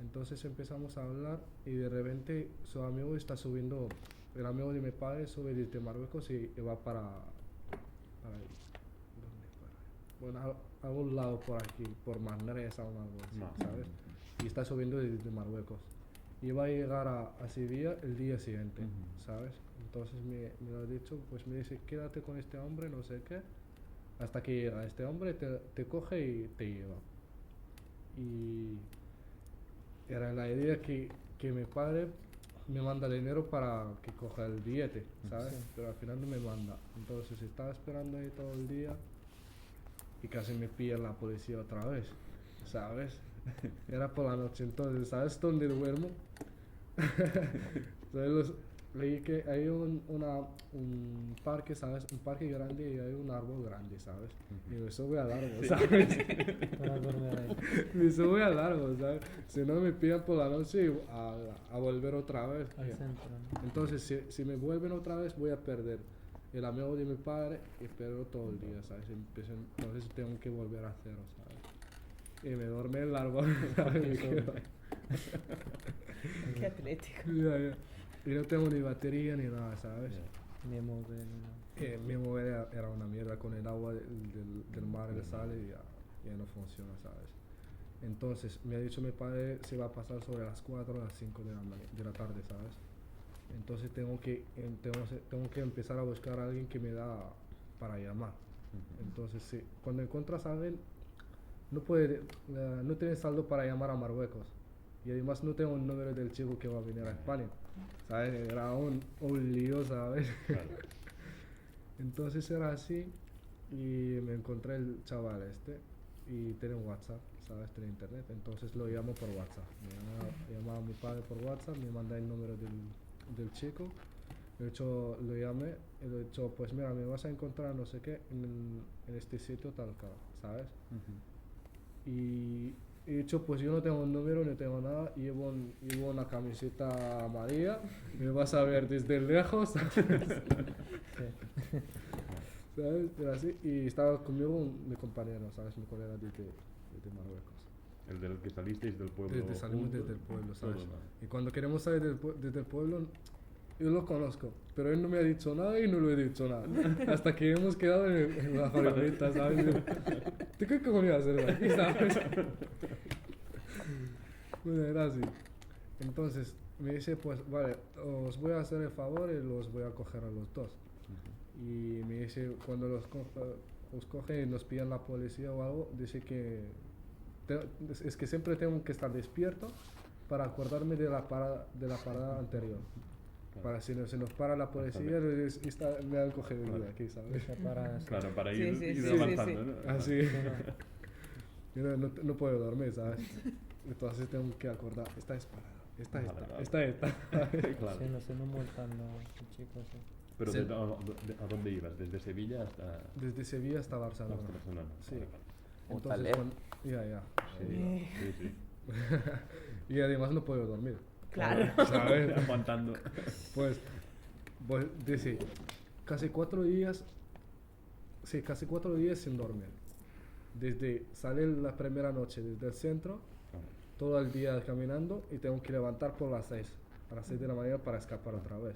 Entonces empezamos a hablar y de repente su amigo está subiendo, el amigo de mi padre sube desde Marruecos y va para ahí. ¿Dónde? Bueno, a algún lado por aquí, por Manresa o algo así, ¿sabes? Y está subiendo desde Marruecos. Y va a llegar a Sevilla el día siguiente, ¿sabes? Entonces me lo ha dicho, pues me dice, quédate con este hombre, no sé qué, hasta que llega este hombre, te coge y te lleva. Y era la idea que mi padre me manda dinero para que coja el billete, ¿sabes? Sí. Pero al final no me manda. Entonces estaba esperando ahí todo el día y casi me pilla la policía otra vez, ¿sabes? Era por la noche, entonces, ¿sabes dónde duermo? Leí que hay un parque, ¿sabes? Un parque grande y hay un árbol grande, ¿sabes? Y me sube al árbol, Sí. ¿sabes? Para dormir ahí. Me sube al árbol, ¿sabes? Si no me pillan por la noche a volver otra vez. Al centro, ¿no? Entonces, si me vuelven otra vez, voy a perder el amigo de mi padre y pierdo todo el día, ¿sabes? Entonces tengo que volver a cero, ¿sabes? Y me duerme el árbol, ¿sabes? Me quedo. Qué atlético. Ya. Y no tengo ni batería ni nada, ¿sabes? Ni móvil, ni nada. Mi móvil era una mierda con el agua del mar, le sale y ya no funciona, ¿sabes? Entonces, me ha dicho mi padre se va a pasar sobre las 4 o las 5 de la tarde, ¿sabes? Entonces tengo que empezar a buscar a alguien que me da para llamar. Entonces, cuando encuentras a alguien, no tienes saldo para llamar a Marruecos. Y además no tengo el número del chico que va a venir a España, ¿sabes? Era un lío, ¿sabes? Claro. Entonces era así y me encontré el chaval y tiene un WhatsApp, ¿sabes? Tiene internet, entonces lo llamo por WhatsApp. Llamaba a mi padre por WhatsApp, me manda el número del chico, de hecho lo llamé y le he dicho, pues mira, me vas a encontrar no sé qué en este sitio tal, ¿sabes? Y he dicho, pues yo no tengo un número, no tengo nada, llevo una camiseta amarilla, me vas a ver desde lejos, ¿sabes? ¿Sabes? Era así, y estaba conmigo mi compañero, ¿sabes? Mi colega desde Marruecos. El del que salisteis del pueblo. Salimos juntos. desde el pueblo, ¿sabes? Todo, ¿no? Y cuando queremos salir desde el pueblo, yo lo conozco, pero él no me ha dicho nada y no lo he dicho nada. Hasta que hemos quedado en la faroleta, ¿sabes? ¿Tú qué coño vas a hacer aquí, sabes? Bueno, era así. Entonces, me dice, pues, vale, os voy a hacer el favor y los voy a coger a los dos. Y me dice, cuando os cogen y nos pillan la policía o algo, dice que es que siempre tengo que estar despierto para acordarme de la parada anterior. Para si se nos para la policía, me han cogido el día aquí, ¿sabes? Claro, para ir, Sí, ir sí, avanzando, ¿no? Así. Yo no puedo dormir, ¿sabes? Entonces tengo que acordar, esta es parada, esta. Claro. Sí, no se nos multan los chicos. Sí. Pero Sí. ¿a dónde ibas? ¿Desde Sevilla hasta...? Desde Sevilla hasta Barcelona. Hasta Barcelona. Sí. Ojalá. Entonces, ya. Sí. Y además no puedo dormir. Claro. ¿Sabes? Aguantando. Pues dice, casi 4 días sin dormir. Desde salir la primera noche desde el centro, todo el día caminando y tengo que levantar por las 6, a las 6 de la mañana para escapar otra vez.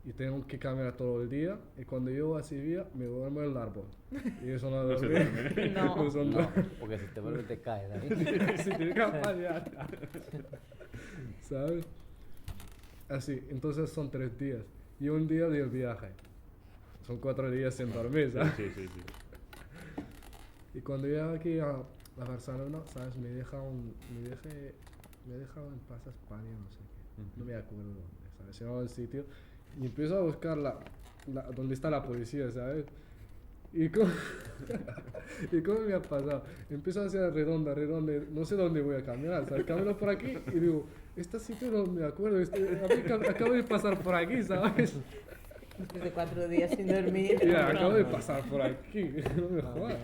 Y tengo que caminar todo el día y cuando llego a Sevilla me duermo en el árbol. Y eso no No se duerme. duerme. No. Eso No, porque si te vuelves te caes ahí. si te escapas ya. ¿Sabes? Así, entonces son 3 días. Y un día del viaje. Son 4 días sin dormir, ¿sabes? Sí. Y cuando llego aquí a Barcelona, ¿sabes? Me deja en Plaza España, no sé qué. No me acuerdo dónde, ¿sabes? Llego al sitio y empiezo a buscar dónde está la policía, ¿sabes? ¿Y cómo me ha pasado? Empiezo a hacer redonda, no sé dónde voy a caminar, ¿sabes? Camino por aquí y digo, este sitio no me acuerdo, acabo de pasar por aquí, ¿sabes? Después de 4 días sin dormir. Ya, acabo de pasar por aquí, no me jodas.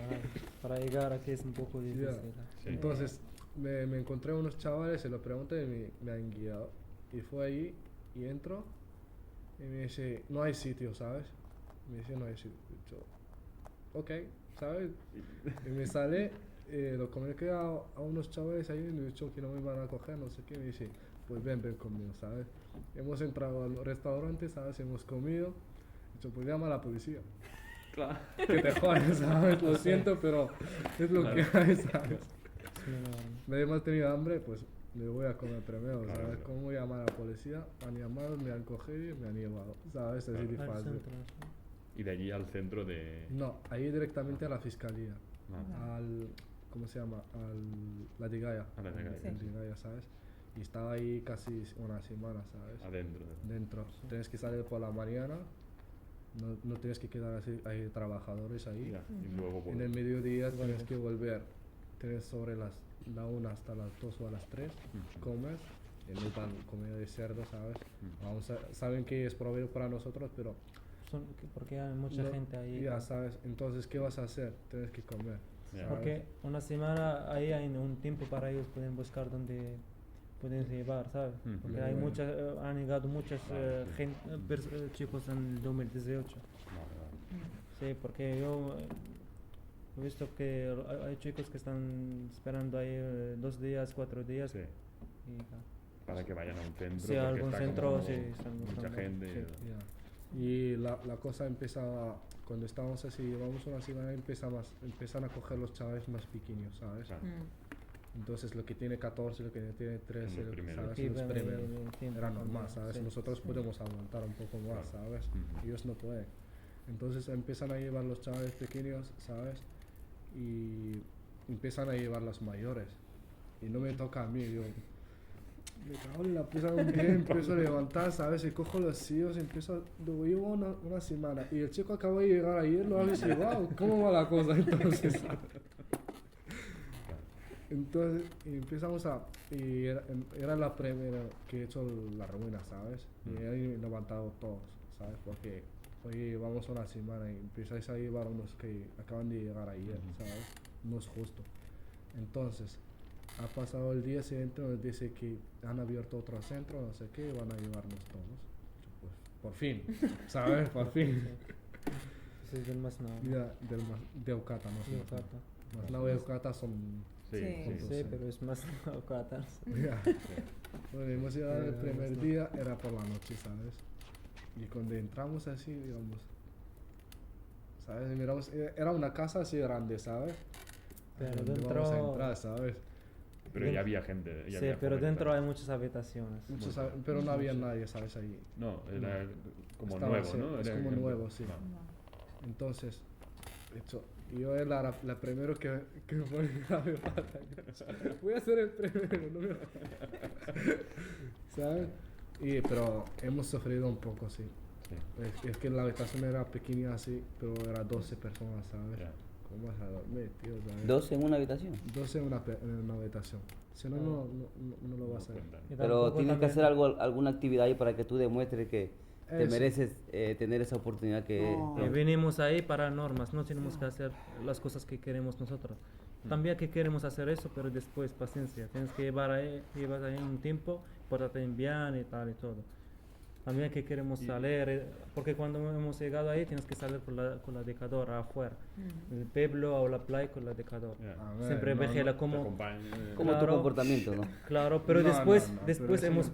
Para llegar aquí es un poco difícil. Sí. Entonces me encontré unos chavales, se lo pregunté y me han guiado. Y fue ahí y entro y me dice, no hay sitio, ¿sabes? Me dice, no hay sitio. Yo, ok, ¿sabes? Y me sale, lo comuniqué a unos chavales ahí y me he dicho que no me van a coger, no sé qué. Me dice, pues ven conmigo, ¿sabes? Hemos entrado al restaurante, ¿sabes? Hemos comido. He dicho, pues llama a la policía. Claro. Que te jodas, ¿sabes? Lo siento, pero es lo que hay, ¿sabes? Me hemos tenido hambre, pues me voy a comer primero, ¿sabes? ¿Cómo llamar a la policía? Han llamado, me han cogido y me han llevado, ¿sabes? Así de fácil. Y de allí al centro de... No, ahí directamente a la fiscalía. Ah. ¿Cómo se llama? La Digaya. A la Digaya. La Digaya, ¿sabes? Y estaba ahí casi una semana, ¿sabes? Adentro. Dentro. Tienes que salir por la mañana, no tienes que quedar así, hay trabajadores ahí. Ya, y luego En el mediodía tienes que volver. Tienes sobre la 1 hasta las 2 o a las 3, comes, y no dan comida de cerdo, ¿sabes? Aún saben que es proveído para nosotros, pero... Porque hay mucha gente ahí. Ya sabes, entonces, ¿qué vas a hacer? Tienes que comer. ¿sabes? Porque una semana ahí hay un tiempo para ellos pueden buscar dónde pueden llevar, ¿sabes? Porque hay han llegado muchos chicos en el 2018. Sí, porque yo he visto que hay chicos que están esperando ahí 2 días, 4 días. Sí. Para que vayan a un centro. Sí, a algún está centro, como sí, están mucha buscando. gente. Sí. Y la cosa empieza, cuando estábamos así, llevamos una semana, empiezan a coger los chavales más pequeños, ¿sabes? Entonces lo que tiene 14, lo que tiene 13, Los ¿sabes? primeros. Los primeros. Era normal, Sí, ¿sabes? sí. Nosotros podemos aguantar un poco más, Claro. ¿sabes? Ellos no pueden. Entonces empiezan a llevar los chavales pequeños, ¿sabes? Y empiezan a llevar los mayores. Y no me toca a mí, yo... Me cago en la puta un día, empiezo a levantar, ¿sabes? Y cojo los sillos, lo llevo una semana. Y el chico acaba de llegar ayer, lo hago y dice, wow, ¿cómo va la cosa? Entonces, y empezamos y era la primera que he hecho la ruina, ¿sabes? Y he levantado todos, ¿sabes? Porque hoy vamos una semana y empezáis a llevar unos que acaban de llegar ayer, ¿sabes? No es justo. Entonces, ha pasado el día siguiente, nos dice que han abierto otro centro, no sé qué, van a llevarnos todos. Pues, por fin, ¿sabes? Por fin. Sí, del Masnao. Ya, de Eucata, no sé. Masnao y Eucata son... Sí, pero es más Eucata. Ya. Bueno, hemos llegado el primer día, era por la noche, ¿sabes? Y cuando entramos así, digamos, ¿sabes? Miramos, era una casa así grande, ¿sabes? Pero donde dentro... vamos a entrar, ¿sabes? Pero ya había gente. Ya sí, había pero jóvenes dentro también. hay muchas habitaciones. Pero no había nadie, ¿sabes? Ahí. No, era como Estaba nuevo, así, ¿no? Es Era como gente. nuevo, sí. No. Entonces, Y yo era la primero que me pone la pata. Voy a ser el primero, no me... ¿Sabes? Pero hemos sufrido un poco, sí. Es que la habitación era pequeña así, pero era 12 personas, ¿sabes? ¿Cómo vas a dormir, tío? ¿Sabes? ¿12 en una habitación? 12 en una habitación. Si no, no lo vas a ver. Pero tienes que hacer alguna actividad ahí para que tú demuestres que te Eso. mereces tener esa oportunidad que... Venimos ahí para normas, no tenemos que hacer las cosas que queremos nosotros. También que queremos hacer eso, pero después paciencia. Tienes que llevar ahí un tiempo, portarte bien y tal y todo. También que queremos salir, porque cuando hemos llegado ahí tienes que salir con la decadora afuera. El pueblo o la playa con la decadora. Siempre vigila como tu comportamiento, ¿no? Claro, pero después hemos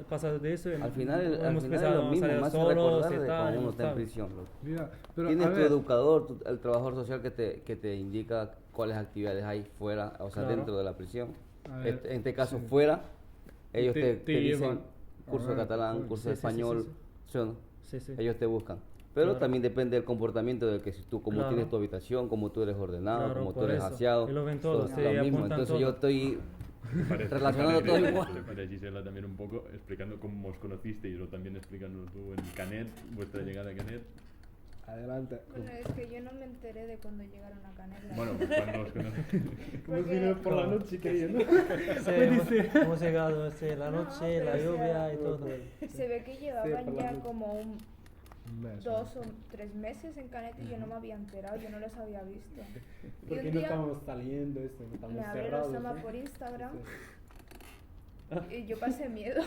pasado de eso. Al final hemos es empezado lo mismo, a más salir recordar solos y de tal. cuando uno ¿no está en sabes? prisión, loco. Mira, pero Tienes a tu ver. educador, el trabajador social que te indica cuáles actividades hay fuera, o sea, Claro. dentro de la prisión. A ver, En este caso, sí. fuera, ellos Te te dicen llevan. curso de A ver, catalán, pues, curso de sí, sí, español, sí, ¿sí o no? Sí, sí. Ellos te buscan. Pero Claro. también depende del comportamiento de que si tú, como Claro. tienes tu habitación, como tú eres ordenado, Claro, como tú por eres eso. aseado. Y lo ven todo, es sí, lo mismo. apuntan Entonces todo. yo estoy relacionando todo igual. Para Gisela también un poco, explicando cómo os conocisteis, o también explicando tú en Canet, vuestra llegada a Canet. Adelante. Bueno, es que yo no me enteré de cuando llegaron a Canela. Bueno, cuando os conocisteis. Hemos venido por la noche, que ¿no? Sí, hemos llegado, sí, la noche, la pero, o sea, lluvia y todo. Se ve que llevaban por la ya noche. como Un mes, 2 o 3 meses en Canet y yo no me había enterado, yo no los había visto. Y Porque un no día estamos saliendo, esto, no estamos me abrió cerrados. Osama ¿eh? por Instagram y yo pasé miedo.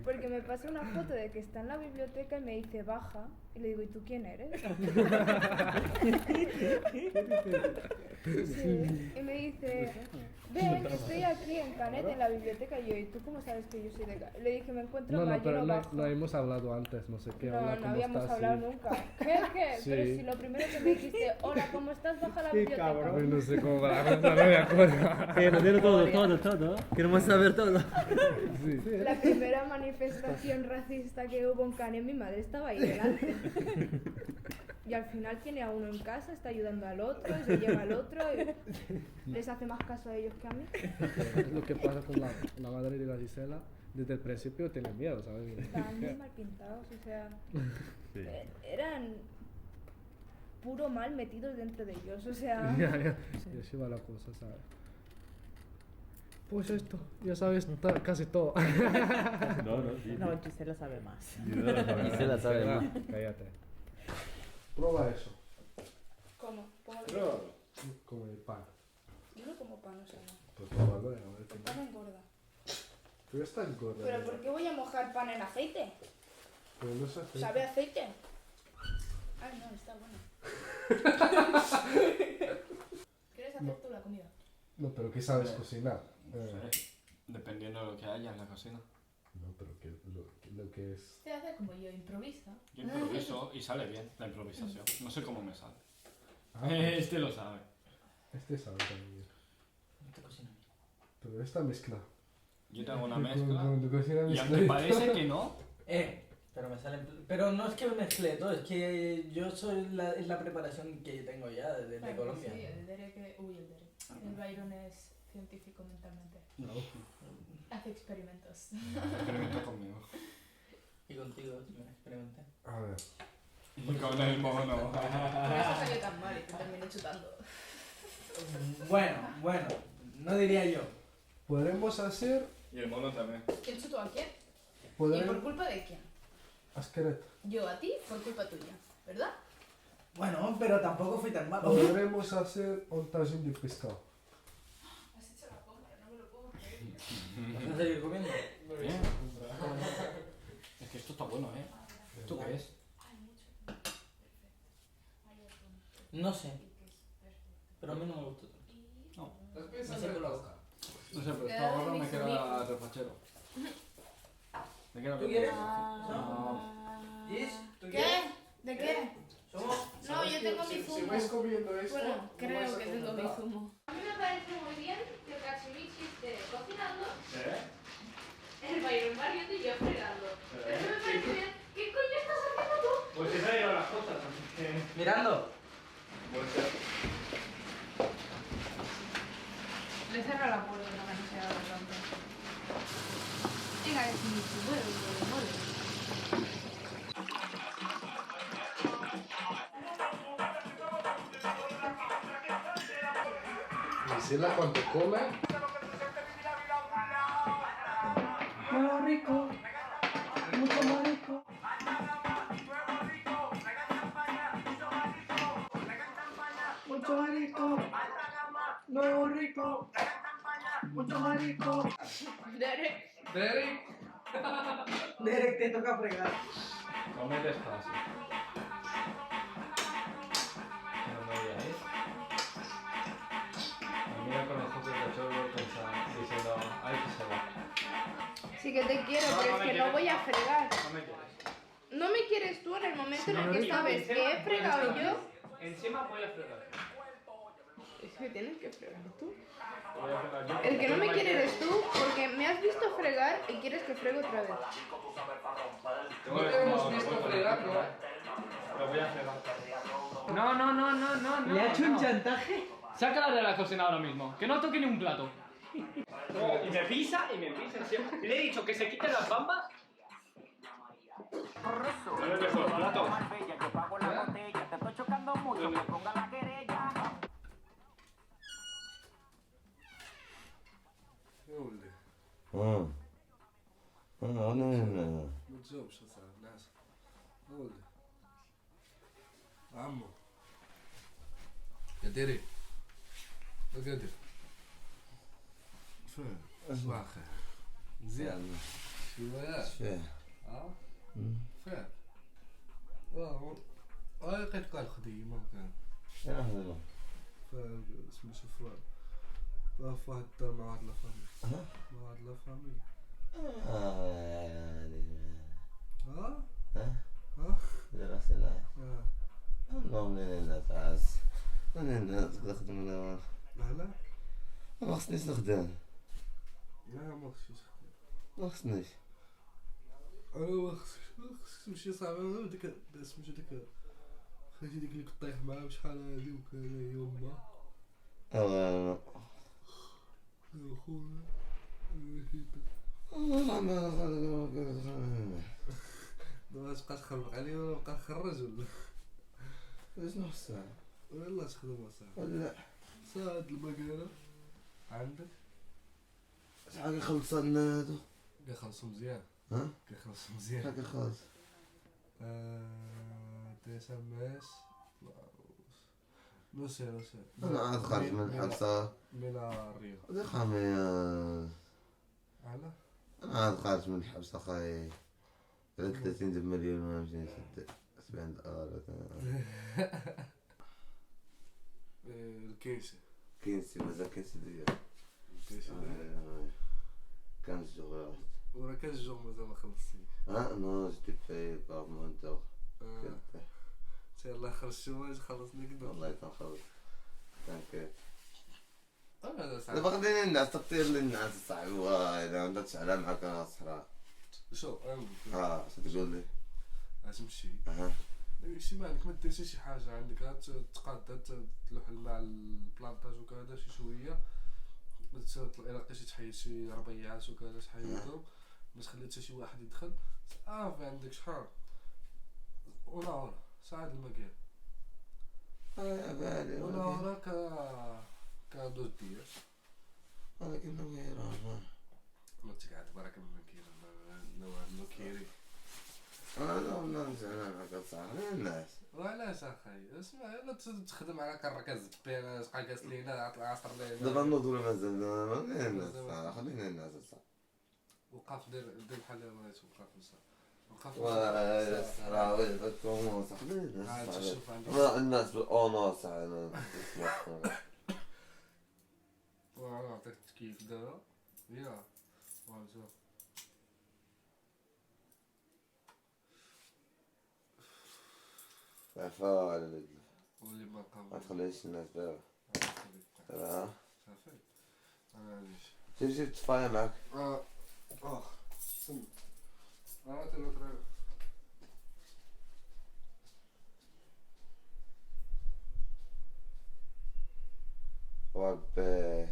Porque me pasa una foto de que está en la biblioteca y me dice baja. Y le digo, ¿y tú quién eres? Sí. Y me dice, ven, que estoy aquí en Canet, en la biblioteca. Y yo, ¿y tú cómo sabes que yo soy de Canet? Le dije, me encuentro No, mal, yo pero no bajo. no hemos hablado antes, no sé qué. Hola, No ¿cómo habíamos estás? hablado Sí. nunca. ¿Qué? Sí. Pero si lo primero que me dijiste, hola, ¿cómo estás? Baja a la biblioteca. Ay, no sé cómo va la cosa, no me acuerdo. Dilo todo. Queremos saber todo. Sí. La primera manifestación racista que hubo en Canet, mi madre estaba ahí delante. Y al final tiene a uno en casa, está ayudando al otro, y se lleva al otro y les hace más caso a ellos que a mí. Es lo que pasa con la madre de la Gisela. Desde el principio tiene miedo, ¿sabes? Estaban muy mal pintados, o sea, Sí. eran puro mal metidos dentro de ellos, o sea... Ya. Y así va la cosa, ¿sabes? Pues esto, ya sabes casi todo. No, sí. No, Gisela sabe más. Gisela sabe más. Cállate. Prueba eso. ¿Cómo? Pruébalo. Como el pan. Yo no como pan, o sea, no. Pues pruébalo, a ver El qué pan engorda. Pero está gorda. ¿Pero por qué voy a mojar pan en aceite? Pero no es aceite. ¿Sabe a aceite? Ay, no, está bueno. ¿Quieres hacer tú la comida? No, pero ¿qué sabes cocinar? Dependiendo de lo que haya en la cocina. No, pero lo que es... Usted hace como yo, improvisa. Yo improviso y sale bien la improvisación. No sé cómo me sale. Ah, pues. Este lo sabe. Este sabe también. No te cocina bien. Pero esta mezcla. Yo te hago una mezcla. Cuando cocina Y mezcla. aunque parece que no, Pero me salen. Pero no es que me mezcle todo, es que yo soy es la preparación que yo tengo ya desde Colombia. Sí, el Derek, el Byron es científico mentalmente. No. Hace experimentos. experimenta conmigo. Y contigo también experimenté. A ver. Y con el mono. Por eso salió tan mal y te terminé chutando. Bueno, no diría yo. Podremos hacer... Y el mono también. ¿Quién chutó a quién? ¿Y Podremos... por culpa de quién? Asquereta. Yo a ti por culpa tuya, ¿verdad? Bueno, pero tampoco fui tan malo. Podremos hacer un tajín de pescado. Has hecho la compra, no me lo puedo creer. ¿Vas a seguir comiendo? Es que esto está bueno, ¿eh? ¿Esto qué es? No sé. Pero a mí no me gustó tanto. No. Me siento la boca. No sé, pero esta gorra me queda refachero. Me queda ¿Tú quieres? No. ¿Gis? ¿Tú ¿Qué? quieres? ¿De qué? No, yo tengo mi zumo. Si vais comiendo esto... Bueno, no creo vais a que tengo mi contar. zumo. A mí me parece muy bien que el Cachivichi esté cocinando, el Byron barriendo y yo fregando. Pero no me parece bien. ¿Qué coño estás haciendo tú? Pues se han ido las cosas, así que... Mirando. Pues es un youtuber, no mola. Gisela cuando come. Más rico, mucho más rico. Mucho más rico, nuevo rico, mucho más rico. Derek. Derek. Derek, te toca fregar. Come despacio. No me veáis. Mira con ojos de cachorro pensando, diciendo, ay que se va. Sí que te quiero, No, pero no es me que quieres. no voy a fregar. No me quieres. No me quieres tú en el momento Sí, en el no, que no, sabes encima que he fregado voy a yo. Encima voy a fregar. Es que tienes que fregar tú. Voy a fregar yo. El que no me quiere eres tú, porque me has visto fregar y quieres que fregue otra vez. No te hemos visto fregar, ¿no? Lo voy a fregar. No. ¿Le ha hecho un chantaje? Sácala de la cocina ahora mismo, que no toque ni un plato. Y me pisa. Le he dicho que se quite las bambas. أنا ما تجاوبش اصاحبي نعس. ولدي عمو يا ديري قادر فين صباح الخير مزيان شوية فيه فين لقيت قال خديمة كان يا أهلا اسمه شفران واحد الدار مع واحد لافامي مع واحد لافامي دراسة لا المهم لين الناس عاس لين الناس نخدم أنا لا ما خصنيش نخدم لا ما خصنيش ما خصنيش أنا ما خصنيش تمشي صاحبي أنا ديك سميتو ديك خرجتي ديك اللي كطيح معاه بشحال هادي وكان هي أمها أنا يا خويا ما تبقى تخربق عليا ولا نبقى نخرج ولا شنو الساعة؟ ولا تخدم اصاحبي ولا ساعة المقالة عندك شحال كيخلصوا لنا هادو؟ كيخلصوا مزيان ها؟ كيخلصوا مزيان شحال كيخلص؟ ديس ام اس نو سير أنا عاد خارج من الحبسة من الرياض هادي خامي على أنا عاد خارج من الحبسة خاي 30 مليون ما نمشي نسد 70 دولار الكيسة كينسي مازال كينسي ديال الكيسة كان الجوغ ورا كاش الجوغ مازال ما خلصتيش نو جدي في بارمونتو سير الله خرج واش خلصني كدا والله تنخلص تنكيت انا دابا خليني الناس تطير للناس صاحبي اذا عندك شعله معاك صحراء شو اش تقول لي غتمشي شي مالك ما دير شي حاجه عندك تقاد تلوح مع البلانطاج وكذا شي شويه الا لقيتي تحيد شي ربيعات وكذا تحيدهم ما تخلي حتى شي واحد يدخل صافي عندك شحال ونهار ساعة المكان بالي ونهار كدوز ديال ولكن ما يراه ما تقعد برك من كيري انا نزعل معاك صاحبي الناس وعلاش اخاي اسمع الا تخدم على كركز بين شحال جالس لينا عصر لينا دابا نوضوا مازال الناس خلينا الناس صاحبي وقف دير بحال ما توقف وقف الصحراوي بكم صاحبي الناس بالاونور صاحبي نعطيك التكييف دابا يا وانتو عفا على اليد واللي ما قام ما تخليش الناس دابا صافي انا جيب الطفايه معاك سم تلو وبي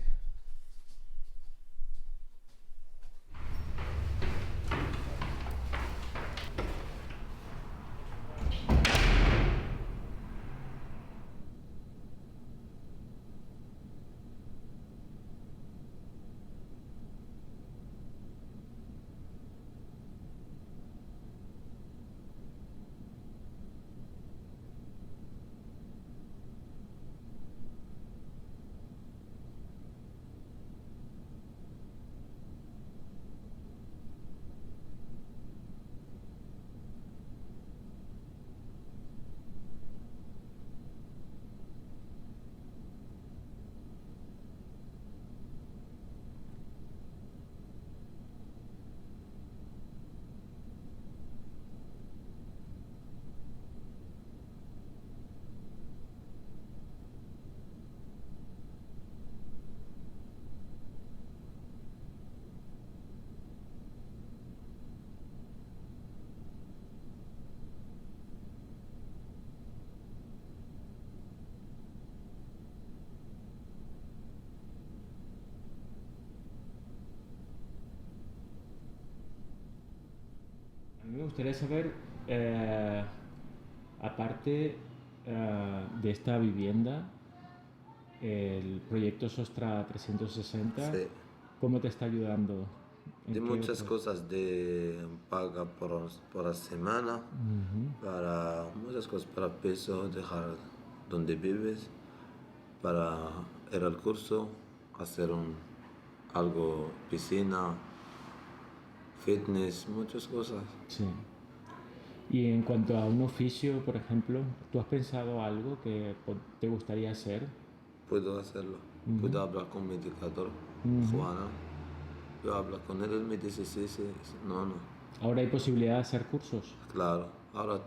mí me gustaría saber, aparte de esta vivienda, el proyecto Sostra 360, Sí. ¿cómo te está ayudando? ¿En De qué muchas otro- cosas, de paga por la semana, Ujú. para muchas cosas, para peso, dejar donde vives, para ir al curso, hacer algo, piscina, fitness, muchas cosas. Sí. Y en cuanto a un oficio, por ejemplo, ¿tú has pensado algo que te gustaría hacer? Puedo hacerlo, Ujú. puedo hablar con mi medicador, Ujú. Juana. Yo hablo con él me dice sí, sí, no, no. ¿Ahora hay posibilidad de hacer cursos? Claro, ahora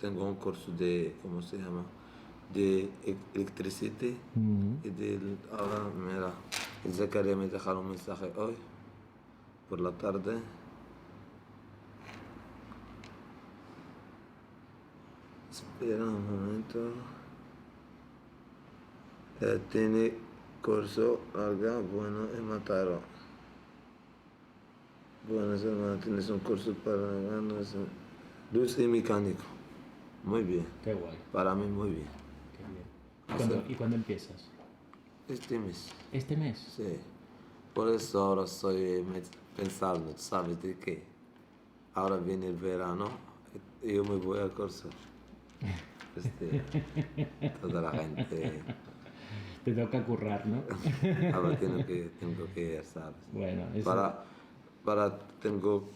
tengo un curso de, ¿cómo se llama? De electricity. Ujú. Y ahora, mira, el Zacarías me dejaron un mensaje hoy, por la tarde. Espera un momento. Tiene curso acá, bueno, en Mataro. Bueno, hermano, tienes un curso para luz y mecánico. Muy bien. Qué guay. Para mí muy bien. Qué bien. ¿Y cuándo empiezas? Este mes. ¿Este mes? Sí. Por eso ahora estoy pensando, ¿sabes de qué? Ahora viene el verano y yo me voy al curso. Toda la gente. Te toca currar, ¿no? Ahora tengo que ir, ¿sabes? Bueno, eso... Tengo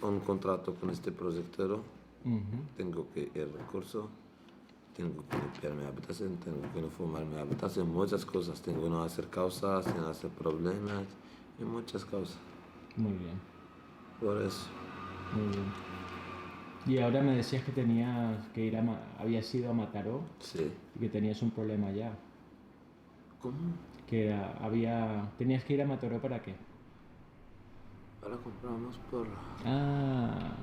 un contrato con este proyectero. Ujú. Tengo que ir al curso. Tengo que limpiar mi habitación, tengo que no fumar mi habitación, muchas cosas. Tengo que no hacer causas, no hacer problemas y muchas cosas. Muy bien. Por eso. Muy bien. Y ahora me decías que tenías que ir habías ido a Mataró. Sí. Y que tenías un problema ya. ¿Cómo? Que tenías que ir a Mataró, ¿para qué? Ahora compramos por... Ah,